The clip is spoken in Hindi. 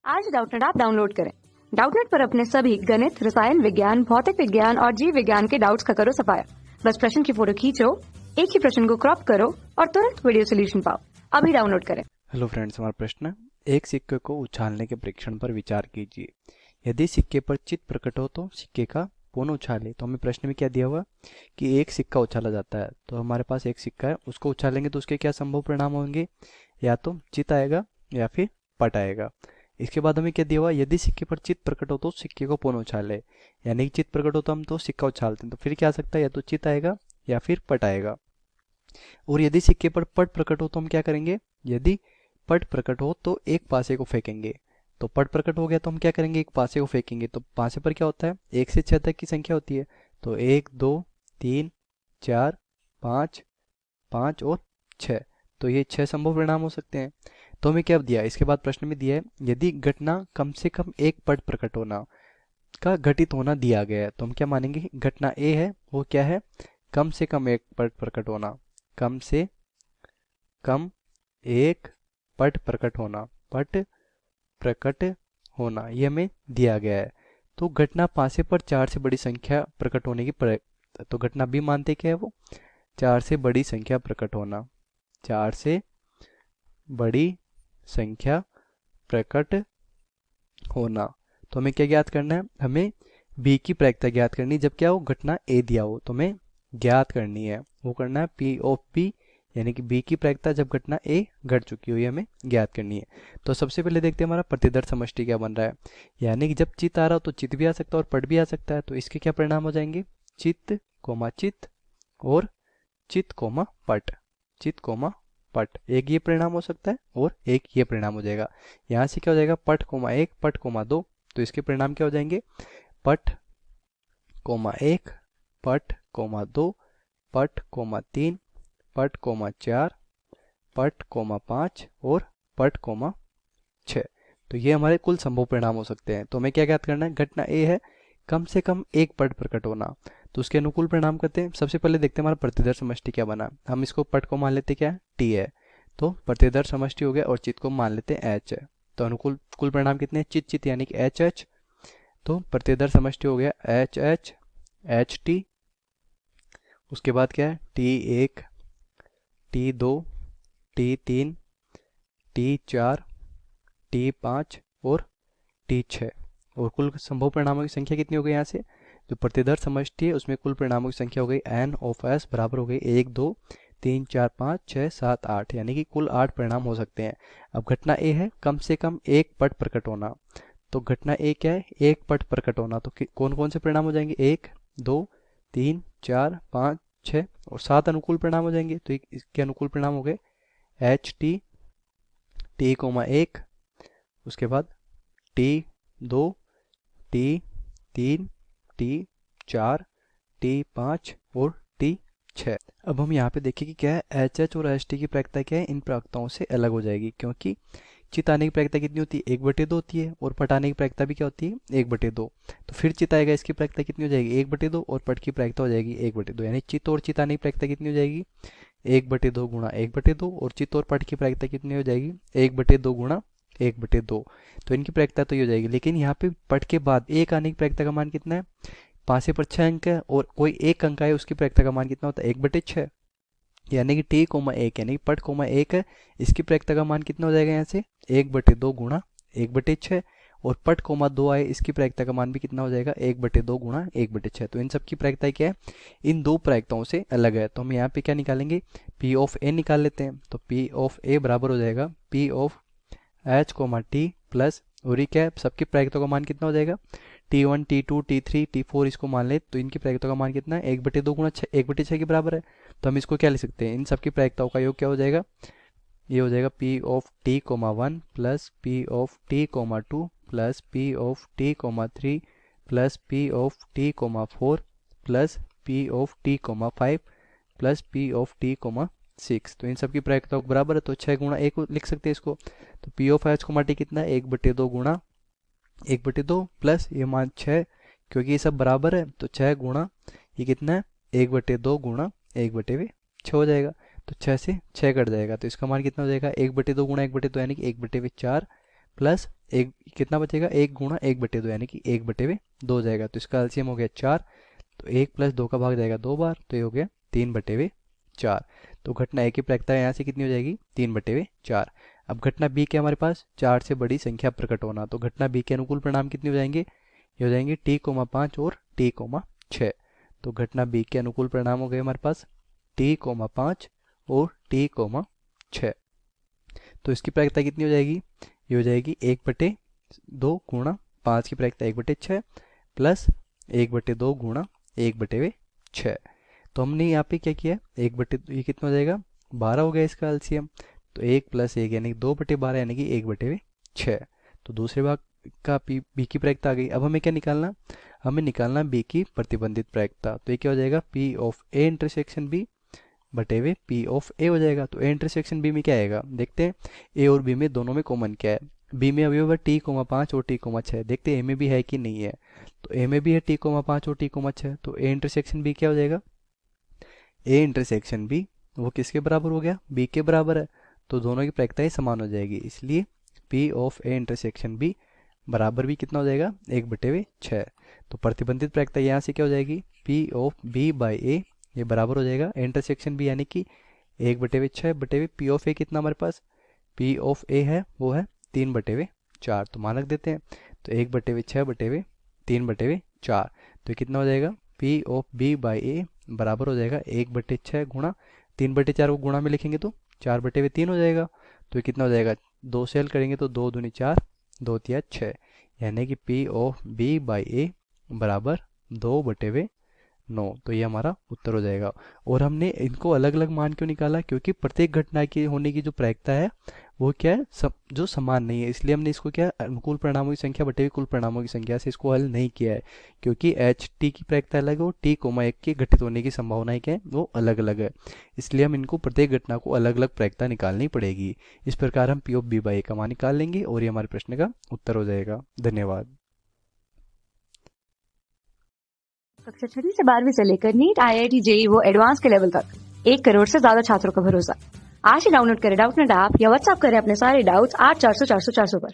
आज डाउटनेट ऐप डाउनलोड करें। डाउटनेट पर अपने सभी गणित, रसायन विज्ञान, भौतिक विज्ञान और जीव विज्ञान के डाउट्स का करो सफाया। बस प्रश्न की फोटो खींचो, एक ही प्रश्न को क्रॉप करो और तुरंत वीडियो सोल्यूशन पाओ। अभी डाउनलोड करें। हेलो फ्रेंड्स, हमारा प्रश्न है, एक सिक्के को उछालने के परीक्षण पर विचार कीजिए। यदि सिक्के पर चित्त प्रकट हो तो सिक्के का पुनः उछाले। तो हमें प्रश्न में क्या दिया हुआ कि एक सिक्का उछाला जाता है, तो हमारे पास एक सिक्का है, उसको उछालेंगे तो उसके क्या संभव परिणाम होंगे, या तो चित्त आएगा या फिर पट आएगा। इसके बाद हमें क्या दिया हुआ, यदि सिक्के पर चित्त प्रकट हो तो सिक्के को पुनः उछाले। यानी कि चित्त प्रकट हो तो हम तो सिक्का उछालते हैं, तो फिर क्या आ सकता है, या तो चित्त आएगा या फिर पट आएगा। और यदि सिक्के पर पट प्रकट हो तो हम क्या करेंगे, यदि पट प्रकट हो तो एक पासे को फेंकेंगे। तो पट प्रकट हो गया तो हम क्या करेंगे, एक पासे को फेंकेंगे। तो पासे पर क्या होता है, 1 से 6 तक की संख्या होती है। तो 1 2 3 4 5 5 और 6, तो ये 6 संभव परिणाम हो सकते हैं। तो हमें क्या दिया, इसके बाद प्रश्न में दिया है, यदि घटना कम से कम एक पट प्रकट होना का घटित होना दिया गया है, तो हम क्या मानेंगे, घटना ए है वो क्या है, कम से कम एक पट प्रकट होना। कम से कम एक पट प्रकट होना, पट प्रकट होना, ये हमें दिया गया है। तो घटना पासे पर 4 से बड़ी संख्या प्रकट होने की तो घटना बी मानते क्या है, वो 4 से बड़ी संख्या प्रकट होना। 4 से बड़ी संख्या प्रकट होना। तो हमें क्या ज्ञात करना है, हमें बी की प्रायिकता ज्ञात करनी। जब क्या हो, घटना ए दिया हो तो हमें ज्ञात करनी है, वो करना है पी ऑफ बी, यानी कि बी की प्रायिकता जब घटना ए घट चुकी हो, ये हमें ज्ञात करनी है। तो सबसे पहले देखते हैं हमारा प्रतिदर्श समष्टि क्या बन रहा है। यानी कि जब चित्त आ रहा हो तो चित्त भी आ सकता है और पट भी आ सकता है। तो इसके क्या परिणाम हो जाएंगे, चित्त कोमा चित्त और चित्त कोमा पट, चित्त कोमा पट, एक ये परिणाम हो सकता है और एक ये परिणाम हो जाएगा। यहाँ से क्या हो जाएगा, पट कोमा 1 पट कोमा 2, तो इसके परिणाम क्या हो जाएंगे, पट कोमा 1 पट कोमा 2 पट कोमा 3 पट कोमा 4 पट कोमा 5 और पट कोमा 6। तो ये हमारे कुल संभव परिणाम हो सकते हैं। तो हमें क्या ज्ञात करना है, घटना ए है कम से कम एक पट प्रकट होना, तो उसके अनुकूल परिणाम करते हैं। सबसे पहले देखते हैं हमारा प्रतिदर्श समष्टि क्या बना। हम इसको पट को मान लेते क्या है, टी है, तो प्रतिदर्श समष्टि हो गया, और चित्त को मान लेते हैं एच है। तो अनुकूल कुल परिणाम कितने हैं, चित्त चित्त यानी कि एच एच। तो प्रतिदर्श समष्टि हो गया एच एच एच टी। उसके बाद क्या है, T1 T2 T3 T4 T5 और T6। और कुल संभव परिणामों की संख्या कितनी हो गई, यहाँ से जो प्रतिदर्श समष्टि है उसमें कुल परिणामों की संख्या हो गई n ऑफ s बराबर हो गई 1 2 3 4 5 6 7 8, यानी कि कुल 8 परिणाम हो सकते हैं। अब घटना ए है कम से कम एक पट प्रकट होना, तो घटना ए क्या है, एक पट प्रकट होना। तो कौन कौन से परिणाम हो जाएंगे, 1 2 3 4 5 6 और 7 अनुकूल परिणाम हो जाएंगे। तो इसके अनुकूल परिणाम हो गए एच टी टी कोमा 1, उसके बाद T2 T3 T4 T5 और T6। अब हम यहाँ पे देखें कि क्या है, एच एच और एच टी की प्रायिकता क्या है, इन प्रायिकताओं से अलग हो जाएगी, क्योंकि चित्त आने की प्रायिकता कितनी होती है, 1/2 होती है, और पट आने की प्रायिकता भी क्या होती है, 1/2। तो फिर चित्त आएगा, इसकी प्रायिकता कितनी हो जाएगी, 1/2, और पट की प्रायिकता हो जाएगी 1/2, यानी चित्त और चित्त आने की प्रायिकता कितनी हो जाएगी, 1/2 गुणा 1/2, और चित्त और पट की प्रायिकता कितनी हो जाएगी, 1/2 गुणा 1/2। तो इनकी प्रायिकता तो ये हो जाएगी। लेकिन यहाँ पे पट के बाद एक आने की प्रायिकता का मान कितना है, पासे पर 6 अंक है और कोई एक अंक आए, उसकी प्रायिकता का मान कितना होता है, 1/6, यानी कि टी कोमा 1 यानी कि पट कोमा 1 है, इसकी प्रायिकता का मान कितना हो जाएगा, यहाँ से 1/2 गुणा 1/6, और पट कोमा 2 आए, इसकी प्रायिकता का मान भी कितना हो जाएगा, 1/2 गुणा 1/6। तो इन सब की प्रायिकता क्या है, इन दो प्रायिकताओं से अलग है। तो हम यहाँ पे क्या निकालेंगे, पी ऑफ ए निकाल लेते हैं। तो पी ऑफ ए बराबर हो जाएगा P of H coma T plus, और ये क्या है, सबकी प्रायिकता का मान कितना हो जाएगा, T1 T2 T3 T4 इसको मान ले, तो इनकी प्रायिकता का मान कितना है, 1/2 गुणा 1/6 के बराबर है। तो हम इसको क्या लिख सकते हैं, इन सबकी प्रायिकताओं का योग क्या हो जाएगा, ये हो जाएगा P of T comma 1 plus P of T comma 2 plus P of T comma 3 plus P of T comma 4 plus P of T comma 5 plus P of T comma 6। तो इन सब की प्रायिकताओं बराबर है, तो 6 गुणा 1 लिख सकते हैं इसको। तो P of H coma T कितना है, 1/2 गुणा 1/2 प्लस ये मान 6, क्योंकि ये सब बराबर है, तो 6 गुणा ये कितना है, 1/2 गुणा 1/6 हो जाएगा। तो 6 से 6 कट जाएगा, तो इसका मान कितना हो जाएगा, 1/2 गुणा 1/2 यानी कि 1/4 प्लस एक कितना बचेगा, 1 × 1/2 यानी कि 1/2 हो जाएगा। तो इसका एलसीएम हो गया 4। तो 1 + 2 का भाग जाएगा 2 बार, तो ये हो गया 3/4। तो घटना ए की प्रायिकता यहाँ से कितनी हो जाएगी, 3/4। अब घटना बी के हमारे पास 4 से बड़ी संख्या प्रकट होना, तो घटना बी के अनुकूल परिणाम कितने हो जाएंगे, ये हो जाएंगे t,5 और t,6। तो घटना बी के अनुकूल परिणाम हो गए हमारे पास t,5 और t,6। तो इसकी प्रायिकता कितनी हो जाएगी, ये हो जाएगी 1/2 × 5 की प्रायिकता 1/6 प्लस 1/2 × 1/6। तो हमने यहाँ पे क्या किया, ये कितना हो जाएगा, 12 हो गया इसका एलसीएम। तो 1 + 1 यानी 2/12 यानी कि 1/6। तो दूसरे भाग का बी की प्रायिकता आ गई। अब हमें क्या निकालना, हमें निकालना बी की प्रतिबंधित प्रायिकता। तो ये क्या हो जाएगा, P of A intersection B बटेवे P of A हो जाएगा। तो A इंटरसेक्शन B में क्या आएगा, देखते हैं A और B में दोनों में कॉमन क्या है। B में अवयव है t,5 और t,6, देखते हैं A में भी है कि नहीं है। तो A में भी है t,5 और t,6। तो A इंटरसेक्शन B क्या हो जाएगा, A इंटरसेक्शन B वो किसके बराबर हो गया, B के बराबर है। तो दोनों की प्रायिकताएं समान हो जाएगी, इसलिए P of A intersection B बराबर भी कितना हो जाएगा, 1/6। तो प्रतिबंधित प्रायिकता यहाँ से क्या हो जाएगी, P ऑफ B/A ये बराबर हो जाएगा इंटरसेक्शन B यानी कि 1/6 बटेवे P ऑफ A कितना हमारे पास, P ऑफ A है वो है 3/4। तो मान रख देते हैं। तो 1/6 बटेवे 3/4। तो ये कितना हो जाएगा, P ऑफ B/A बराबर हो जाएगा 1/6 गुणा 3/4 को गुणा में लिखेंगे तो 4/3 हो जाएगा। तो ये कितना हो जाएगा, 2 से हल करेंगे तो 2 दूनी 4, 2 तिया 6 यानी कि P ऑफ B/A बराबर 2/9। तो ये हमारा उत्तर हो जाएगा। और हमने इनको अलग अलग मान क्यों निकाला, क्योंकि प्रत्येक घटना की होने की जो प्रायिकता है वो क्या है, जो समान नहीं है, इसलिए हमने इसको क्या अनुकूल परिणामों की संख्या बटे कुल परिणामों की संख्या से इसको हल नहीं किया है। क्योंकि HT की प्रायिकता अलग है और t,1 के घटित होने की संभावनाएं क्या है, वो अलग अलग है। इसलिए हम इनको प्रत्येक घटना को अलग अलग प्रायिकता निकालनी पड़ेगी। इस प्रकार हम P ऑफ B/A का मान निकाल लेंगे और ये हमारे प्रश्न का उत्तर हो जाएगा। धन्यवाद। कक्षा 6वीं से 12वीं से लेकर नीट, IIT, JEE वो एडवांस के लेवल तक 1 करोड़ से ज्यादा छात्रों का भरोसा। आज ही डाउनलोड करें डाउटनेट ऐप या व्हाट्सएप करें अपने सारे डाउट्स 8400 400 400 पर।